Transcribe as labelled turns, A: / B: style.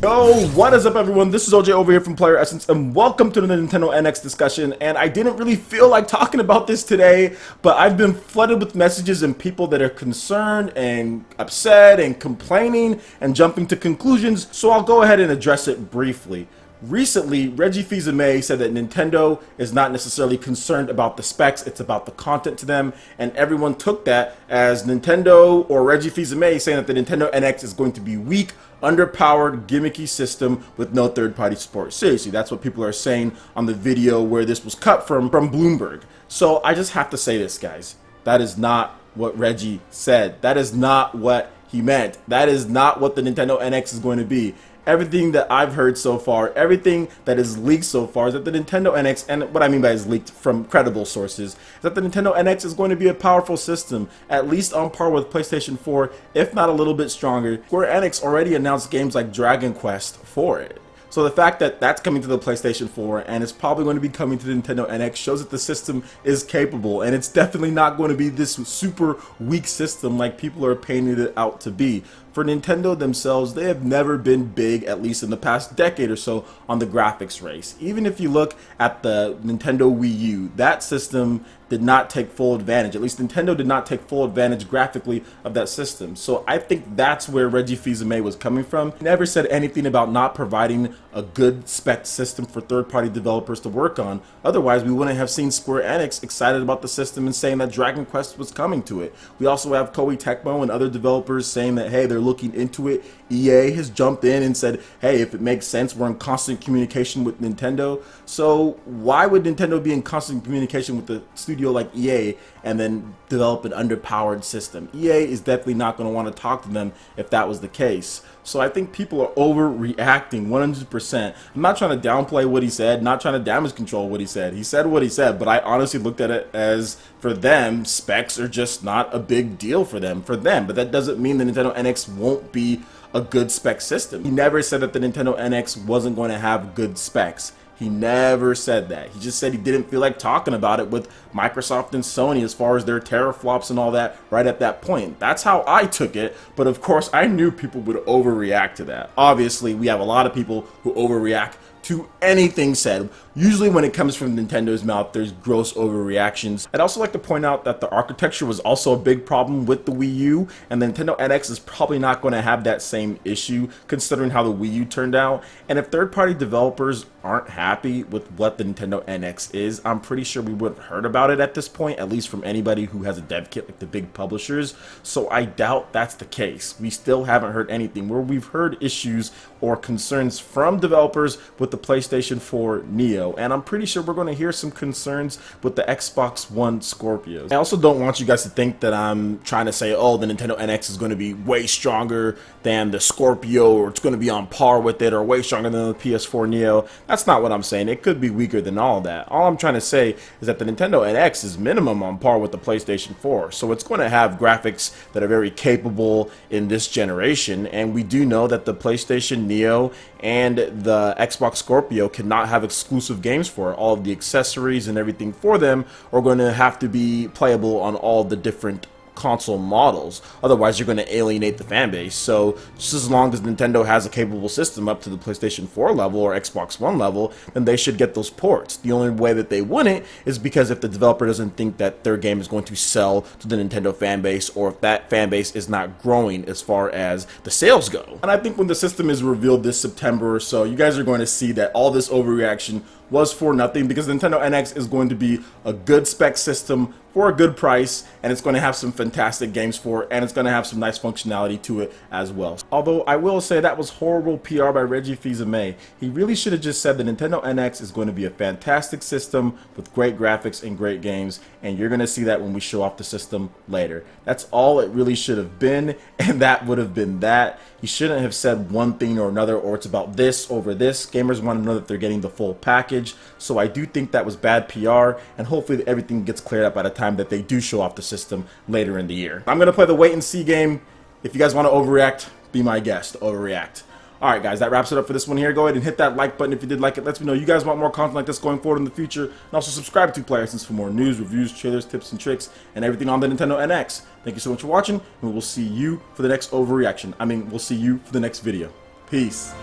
A: Yo, what is up everyone? This is OJ over here from PlayerEssence and welcome to the Nintendo NX discussion. And I didn't really feel like talking about this today, but I've been flooded with messages and people that are concerned and upset and complaining and jumping to conclusions, so I'll go ahead and address it briefly. Recently, Reggie Fils-Aime said that Nintendo is not necessarily concerned about the specs, it's about the content to them, and everyone took that as Nintendo or Reggie Fils-Aime saying that the Nintendo NX is going to be weak, underpowered, gimmicky system with no third-party support. Seriously, that's what people are saying on the video where this was cut from Bloomberg. So I just have to say this, guys. That is not what Reggie said. That is not what he meant. That is not what the Nintendo NX is going to be. Everything that I've heard so far, everything that is leaked so far is that the Nintendo NX, and what I mean by is leaked from credible sources, is that the Nintendo NX is going to be a powerful system, at least on par with PlayStation 4, if not a little bit stronger. Square Enix already announced games like Dragon Quest for it. So the fact that that's coming to the PlayStation 4 and it's probably going to be coming to the Nintendo NX shows that the system is capable, and it's definitely not going to be this super weak system like people are painting it out to be. For Nintendo themselves, they have never been big, at least in the past decade or so, on the graphics race. Even if you look at the Nintendo Wii U, that system did not take full advantage. At least Nintendo did not take full advantage graphically of that system. So I think that's where Reggie Fils-Aime was coming from. He never said anything about not providing a good spec system for third-party developers to work on. Otherwise, we wouldn't have seen Square Enix excited about the system and saying that Dragon Quest was coming to it. We also have Koei Tecmo and other developers saying that, hey, they're looking into it. EA has jumped in and said, hey, if it makes sense, we're in constant communication with Nintendo. So why would Nintendo be in constant communication with the studio like EA and then develop an underpowered system? EA is definitely not going to want to talk to them if that was the case. So I think people are overreacting 100%. I'm not trying to downplay what he said, not trying to damage control what he said. He said what he said, but I honestly looked at it as, for them, specs are just not a big deal for them. But that doesn't mean the Nintendo NX won't be a good spec system. He never said that the Nintendo NX wasn't going to have good specs. He never said that. He just said he didn't feel like talking about it with Microsoft and Sony as far as their teraflops and all that right at that point. That's how I took it, but of course I knew people would overreact to that. Obviously, we have a lot of people who overreact to anything said. Usually when it comes from Nintendo's mouth, there's gross overreactions. I'd also like to point out that the architecture was also a big problem with the Wii U, and the Nintendo NX is probably not going to have that same issue considering how the Wii U turned out. And if third-party developers aren't happy with what the Nintendo NX is, I'm pretty sure we would have heard about it at this point, at least from anybody who has a dev kit like the big publishers. So I doubt that's the case. We still haven't heard anything. Where we've heard issues or concerns from developers with the PlayStation 4 Neo, and I'm pretty sure we're going to hear some concerns with the Xbox One Scorpios. I also don't want you guys to think that I'm trying to say, oh, the Nintendo NX is going to be way stronger than the Scorpio, or it's going to be on par with it, or way stronger than the PS4 Neo. That's not what I'm saying. It could be weaker than all that. All I'm trying to say is that the Nintendo NX is minimum on par with the PlayStation 4, so it's going to have graphics that are very capable in this generation, and we do know that the PlayStation Neo and the Xbox Scorpio cannot have exclusive games for it. All of the accessories and everything for them are going to have to be playable on all the different console models. Otherwise, you're going to alienate the fan base. So just as long as Nintendo has a capable system up to the PlayStation 4 level or Xbox One level, then they should get those ports. The only way that they wouldn't is because if the developer doesn't think that their game is going to sell to the Nintendo fan base, or if that fan base is not growing as far as the sales go. And I think when the system is revealed this September or so, you guys are going to see that all this overreaction was for nothing, because the Nintendo NX is going to be a good spec system for a good price, and it's going to have some fantastic games for it, and it's going to have some nice functionality to it as well. Although I will say that was horrible PR by Reggie Fils-Aime. He really should have just said the Nintendo NX is going to be a fantastic system with great graphics and great games, and you're going to see that when we show off the system later. That's all it really should have been, and that would have been that. He shouldn't have said one thing or another, or it's about this over this. Gamers want to know that they're getting the full package. So I do think that was bad PR, and hopefully everything gets cleared up by the time that they do show off the system later in the year. I'm going to play the wait and see game. If you guys want to overreact, be my guest. Overreact. Alright guys, that wraps it up for this one here. Go ahead and hit that like button if you did like it. Lets me know you guys want more content like this going forward in the future. And also subscribe to PlayerEssence for more news, reviews, trailers, tips, and tricks, and everything on the Nintendo NX. Thank you so much for watching, and we'll see you for the next overreaction. We'll see you for the next video. Peace.